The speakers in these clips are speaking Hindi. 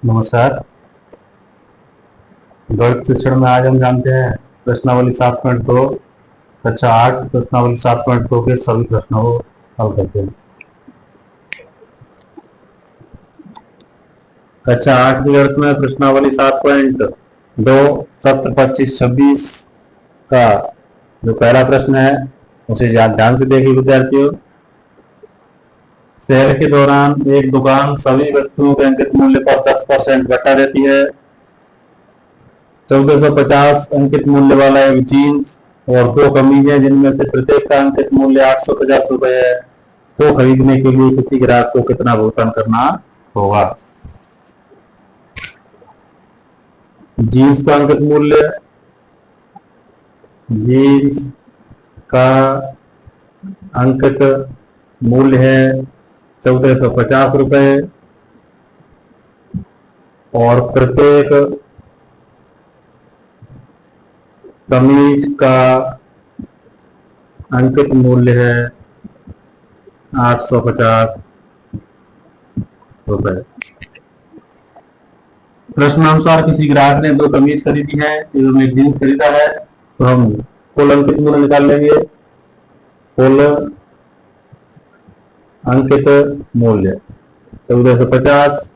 नमस्कार। गणित शिक्षण में आज हम जानते हैं प्रश्नावली 7.2 कक्षा 8 प्रश्नावली 7.2 के सभी प्रश्नों को हल करते हैं। कक्षा 8 के गणित में प्रश्नावली 7.2 सत्र 25-26 का जो पहला प्रश्न है उसे ध्यान से देखिए विद्यार्थियों। सेल के दौरान एक दुकान सभी वस्तुओं के अंकित मूल्य पर 10% घटा देती है। 1450 अंकित मूल्य वाला एक जीन्स और 2 कमीजें जिनमें से प्रत्येक का अंकित मूल्य 850 रुपए है, तो खरीदने के लिए किसी ग्राहक को कितना भुगतान करना होगा। जीन्स का अंकित मूल्य, जीन्स का अंकित मूल्य है 1450 रुपए और प्रत्येक कमीज का अंकित मूल्य है 850 रुपए। प्रश्नानुसार किसी ग्राहक ने 2 कमीज खरीदी है एवं एक जींस खरीदा है, तो हम कुल अंकित मूल्य निकाल लेंगे। कुल अंकित मूल्य 1450,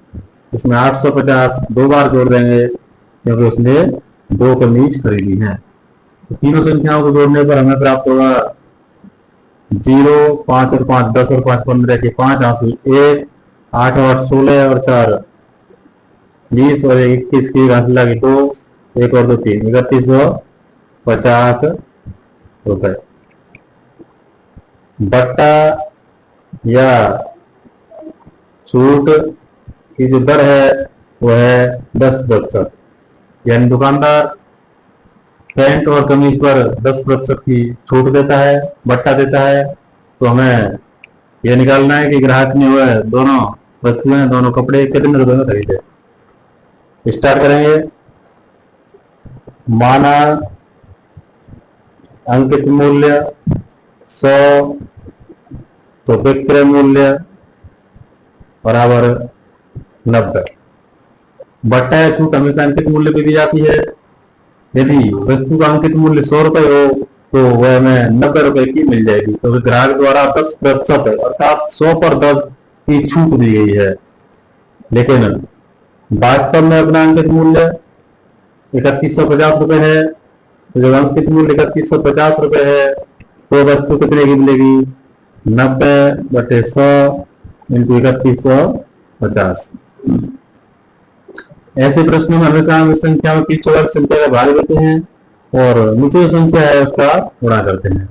इसमें 850 दो बार जोड़ देंगे क्योंकि उसने 2 कमीज खरीदी है। तो तीनों संख्याओं को जोड़ने पर हमें प्राप्त होगा 0, 5 और 5 10 और 5 15 के 5 हासिल 1, 8 और 8 16 और 4 20 और 21 की हासिल लगी 2, 1 और 2 3 3150 रुपए। बट्टा या छूट की जो दर है वह है 10%, यानी दुकानदार पैंट और कमीज पर 10% की छूट देता है, बट्टा देता है। तो हमें यह निकालना है कि ग्राहक ने वह दोनों वस्तुएं, दोनों कपड़े कितने रुपए में खरीदे। स्टार्ट करेंगे। माना अंकित मूल्य 100, तो विक्रय मूल्य बराबर 90। बट्टा या छूट हमेशा अंकित मूल्य पे दी जाती है। यदि वस्तु का अंकित मूल्य 100 रुपए हो तो वह हमें 90 रुपए की मिल जाएगी, तो ग्राहक द्वारा 10% अर्थात 100 पर 10 की छूट दी गई है। लेकिन वास्तव में अपना अंकित मूल्य 3150 रुपए है, तो जब अंकित मूल्य 3150 रुपए है तो वस्तु कितने की मिलेगी? 90/100 × 3150। ऐसे प्रश्नों में हमेशा हम इस संख्या में पीछे वाली संख्या का भाग लेते हैं और नीचे जो संख्या है उसका गुणा करते हैं।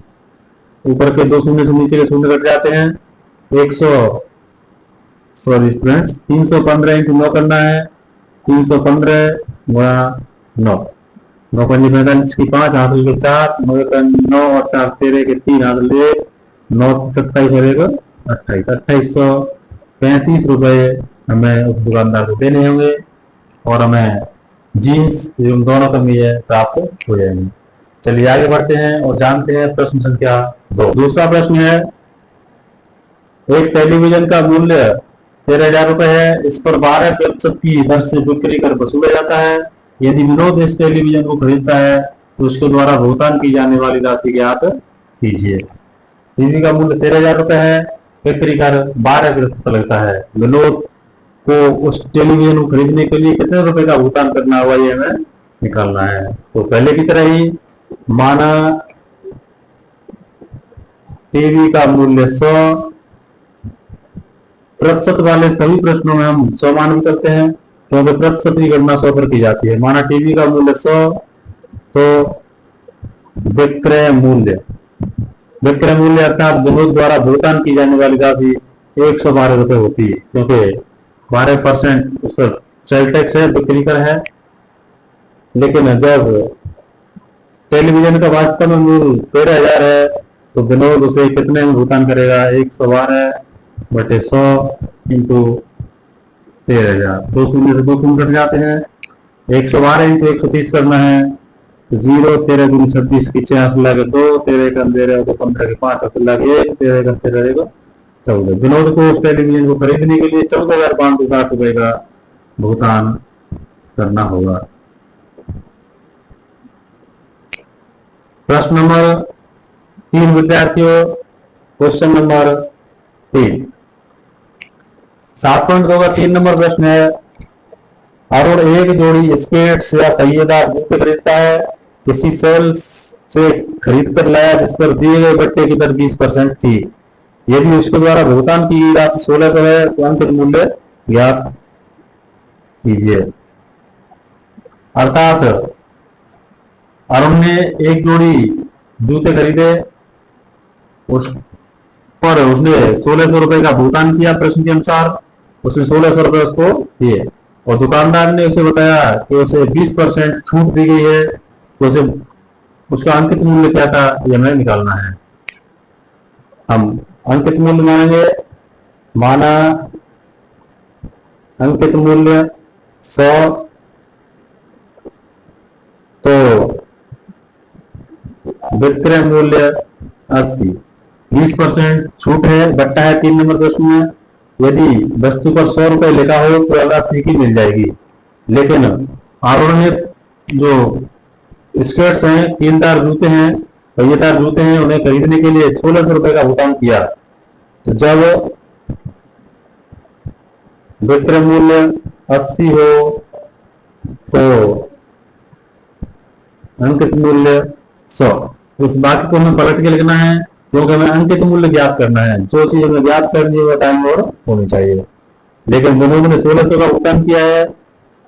ऊपर के 2 शून्य से नीचे के शून्य कट जाते हैं। 315 × 9 करना है। 315 × 9, 9 पंजी 45 की 5 हासिल के 4, 9 और 4 13 के 3 हासिल 1, 9 27 और 1 28, 2835 रुपए हमें उस दुकानदार को देने होंगे और हमें जीन्स एवं दोनों कमीज प्राप्त हो जाएंगे। चलिए आगे बढ़ते हैं और जानते हैं प्रश्न संख्या 2। दूसरा प्रश्न है, एक टेलीविजन का मूल्य 13,000 रुपए है। इस पर 12% की दर से बिक्री कर वसूला जाता है। यदि विनोद इस टेलीविजन को खरीदता है तो उसके द्वारा भुगतान की जाने वाली राशि ज्ञात कीजिए। टीवी का मूल्य 13,000 रुपए है, बिक्री कर 12% लगता है। विनोद को उस टेलीविजन को खरीदने के लिए कितने रुपए का भुगतान करना होगा, ये हमें निकालना है। तो पहले की तरह ही माना टीवी का मूल्य 100, प्रतिशत वाले सभी प्रश्नों में हम 100 मान में करते हैं क्योंकि प्रतिशत की गणना 100 पर की जाती है। माना टीवी का मूल्य 100, तो विक्रय मूल्य अर्थात विनोद द्वारा भुगतान की जाने वाली राशि 112 रुपए होती है क्योंकि 12% उस पर सेल टैक्स है, बिक्री कर है। लेकिन जब टेलीविजन का वास्तव में मूल्य 13,000 है तो विनोद उसे कितने में भुगतान करेगा? 112/100 × 13,000। 2 शून्य से 2 शून्य कट जाते हैं। 112 × 130 करना है। 0 13 × 26 की 6 हासिल लगे 2, 13 × 13 को 15 के 5 हासिल लगे 1, 13 × 13 को 14। विनोद को उस टेलीविजन को खरीदने के लिए 14,560 रुपए का भुगतान करना होगा। प्रश्न नंबर 3 विद्यार्थियों, क्वेश्चन नंबर 3 7.2 का 3 नंबर प्रश्न है। अरुण एक जोड़ी स्केट्स या पहिएदार जूते खरीदता है, किसी सेल्स से खरीद कर लाया जिस पर दिए गए बट्टे की दर 20% थी। यदि उसके द्वारा भुगतान की गई राशि 1600 है तो अंकित मूल्य ज्ञात कीजिए। अर्थात अरुण ने एक जोड़ी जूते खरीदे, उस पर उसने 1600 रुपए का भुगतान किया प्रश्न के अनुसार। उसने 1600 रुपए उसको दिए और दुकानदार ने उसे बताया कि उसे 20% छूट दी गई है, तो उसे उसका अंकित मूल्य क्या था ये हमें निकालना है। हम अंकित मूल्य मानेंगे, माना अंकित मूल्य 100, तो विक्रय मूल्य 80। 20% छूट है, बट्टा है 3 नंबर प्रश्न में। यदि वस्तु पर 100 रुपए लिखा हो तो राशि की मिल जाएगी, लेकिन अरुण ने जो स्कर्ट्स हैं, तीनदार जूते हैं, पहिएदार जूते हैं, उन्हें खरीदने के लिए 1600 रुपए का भुगतान किया। तो जब विक्रय मूल्य 80 हो तो अंकित मूल्य 100। इस वाक्य को हमें पलट के लिखना है क्योंकि हमें अंकित मूल्य ज्ञात करना है। जो चीज हमें ज्ञात करनी है वो टाइम और होनी चाहिए, लेकिन दोनों ने 1600 का भुगतान किया है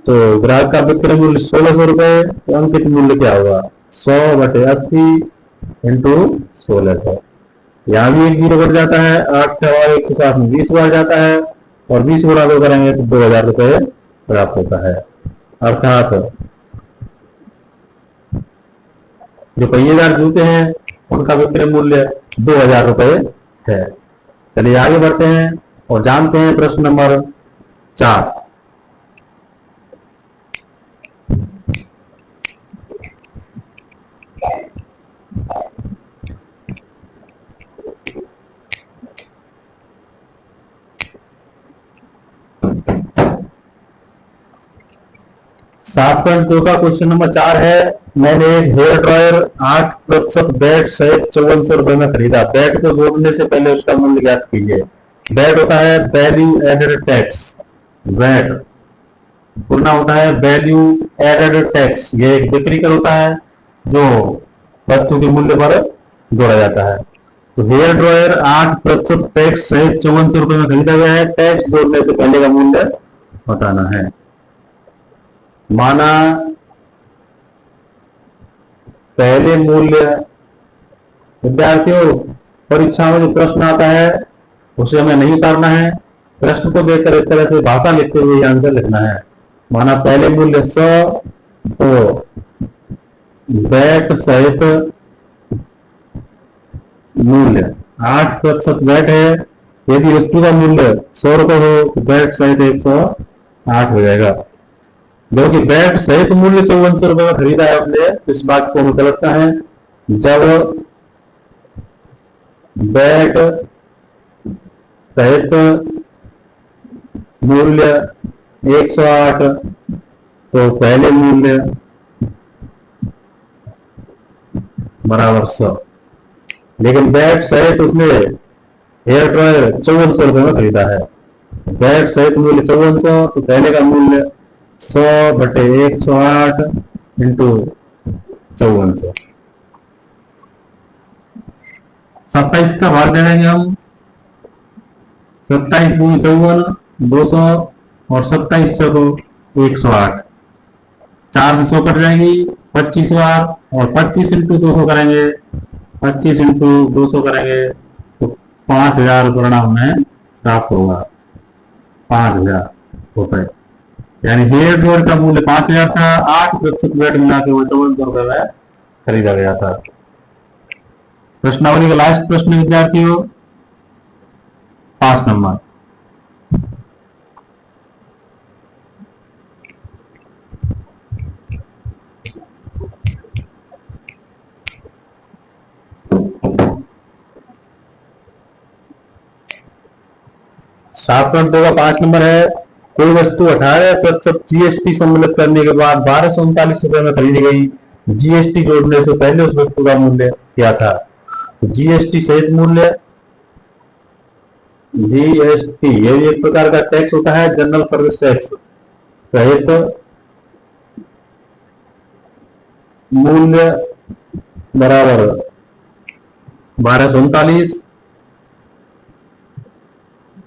तो ग्राहक का विक्रय मूल्य 1600 रुपए, तो अंकित मूल्य क्या होगा 100/80 इंटू 1600। यहाँ भी एक जीरो बढ़ जाता है, 8 के और 160 में 20 बढ़ जाता है और 20 गुणा 2 करेंगे तो 2000 रुपए प्राप्त होता है। अर्थात जो पहिएदार जूते हैं उनका विक्रय मूल्य 2000 रुपए है। चलिए आगे बढ़ते हैं और जानते हैं प्रश्न नंबर 4। सात पॉइंट 2 का क्वेश्चन नंबर 4 है। मैंने एक हेयर ड्रायर 8% बैट सहित 5400 रुपए में खरीदा। बैट को जोड़ने से पहले उसका मूल्य ज्ञात कीजिए। बैट होता है वैल्यू एडेड टैक्स। बैट पूर्ण होता है वैल्यू एडेड टैक्स। ये एक बिक्री कर होता है जो वस्तु के मूल्य पर जोड़ा जाता है। तो हेयर ड्रायर 8% टैक्स सहित 5400 रुपए में खरीदा गया है। टैक्स जोड़ने से पहले का मूल्य बताना है। माना पहले मूल्य, विद्यार्थियों परीक्षा में जो प्रश्न आता है उसे हमें नहीं उतारना है, प्रश्न को देखकर इस तरह से भाषा लिखते हुए आंसर लिखना है। माना पहले मूल्य 100, तो बैट सहित मूल्य 8% बैट है। यदि वस्तु का मूल्य 100 रुपए हो तो बैट सहित 108 हो जाएगा। जबकि बैट सहित मूल्य 5400 रुपए में खरीदा है उसने, इस बात को हमें गलतना है। जब बैट सहित मूल्य 108 तो पहले मूल्य बराबर 100, लेकिन बैट सहित उसने हेयर ड्रायर 5400 रुपए में खरीदा है। बैट सहित मूल्य 5400 तो पहले का मूल्य 100/108 इंटू 5400। 27 का भाग दे देंगे हम। 27 दूनी 54, 200 और 27 चौको 108। 4 से 100 कट जाएंगी 25 बार और 25 इंटू 200 करेंगे, 25 इंटू 200 करेंगे तो 5000 परिणाम में प्राप्त होगा। 5000 रुपए, यानी हेयर ड्रायर का मूल्य 5000 था। 8% बैट मिला के वो 5400 रुपए में खरीदा गया था। प्रश्नावली का लास्ट प्रश्न विद्यार्थियों 5 नंबर। सात पॉइंट 2 का 5 नंबर है। कोई वस्तु 18% जीएसटी सम्मिलित करने के बाद 1239 रुपए में खरीदी गई, जीएसटी जोड़ने से पहले उस वस्तु का मूल्य क्या था? तो जीएसटी सहित मूल्य, जीएसटी ये भी एक प्रकार का टैक्स होता है, जनरल सर्विस टैक्स सहित मूल्य बराबर 1239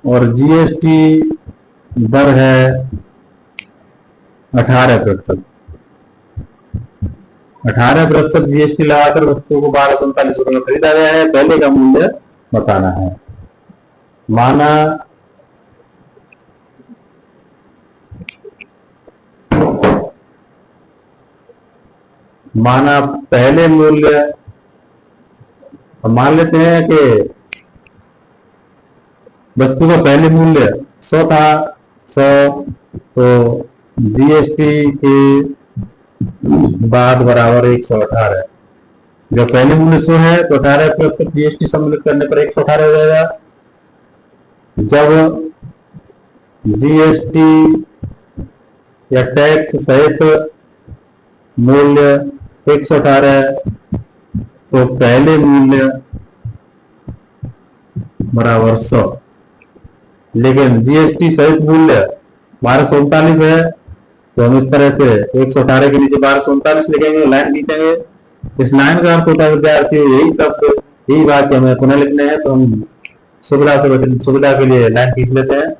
और जीएसटी दर है 18%। 18% जीएसटी लगाकर वस्तु को 1239 रुपए में खरीदा गया है, पहले का मूल्य बताना है। माना पहले मूल्य, मान लेते हैं कि वस्तु का पहले मूल्य 100 था, 100 तो जीएसटी के बाद बराबर 118। जब पहले मूल्य 100 है तो 18% जीएसटी सम्मिलित करने पर 118 हो जाएगा। जब जीएसटी या टैक्स सहित मूल्य 118 है तो पहले मूल्य बराबर 100, लेकिन जीएसटी सहित मूल्य 1239 है तो हम इस तरह से 118 के नीचे 1239 लिखेंगे, लाइन खींचेंगे। इस लाइन का अर्थ होता है विद्यार्थियों यही बात हमें पुनः लिखने हैं, तो हम सुविधा के लिए लाइन खींच लेते हैं।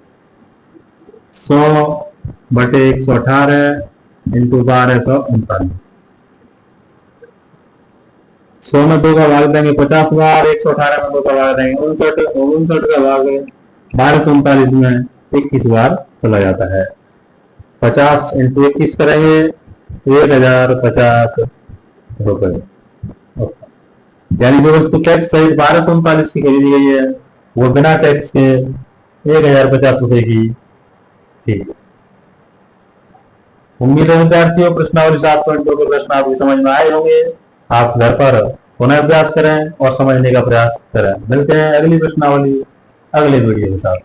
100/118 इंटू 1239। 100 में 2 का भाग देंगे 50 बार, 118 में 2 का भाग देंगे 59 का भाग 1239 में 21 बार चला जाता है। 50 इंटू 21 करेंगे 1050 रुपए। यानी जो वस्तु टैक्स सहित 1239 की खरीदी गई है वो बिना टैक्स के 1050 रुपए की थी। उम्मीद है विद्यार्थियों प्रश्नावली 7.2 के प्रश्न आपकी समझ में आए होंगे। आप घर पर पुनः अभ्यास करें और समझने का प्रयास करें। मिलते हैं अगली प्रश्नावली अगले वीडियो के साथ।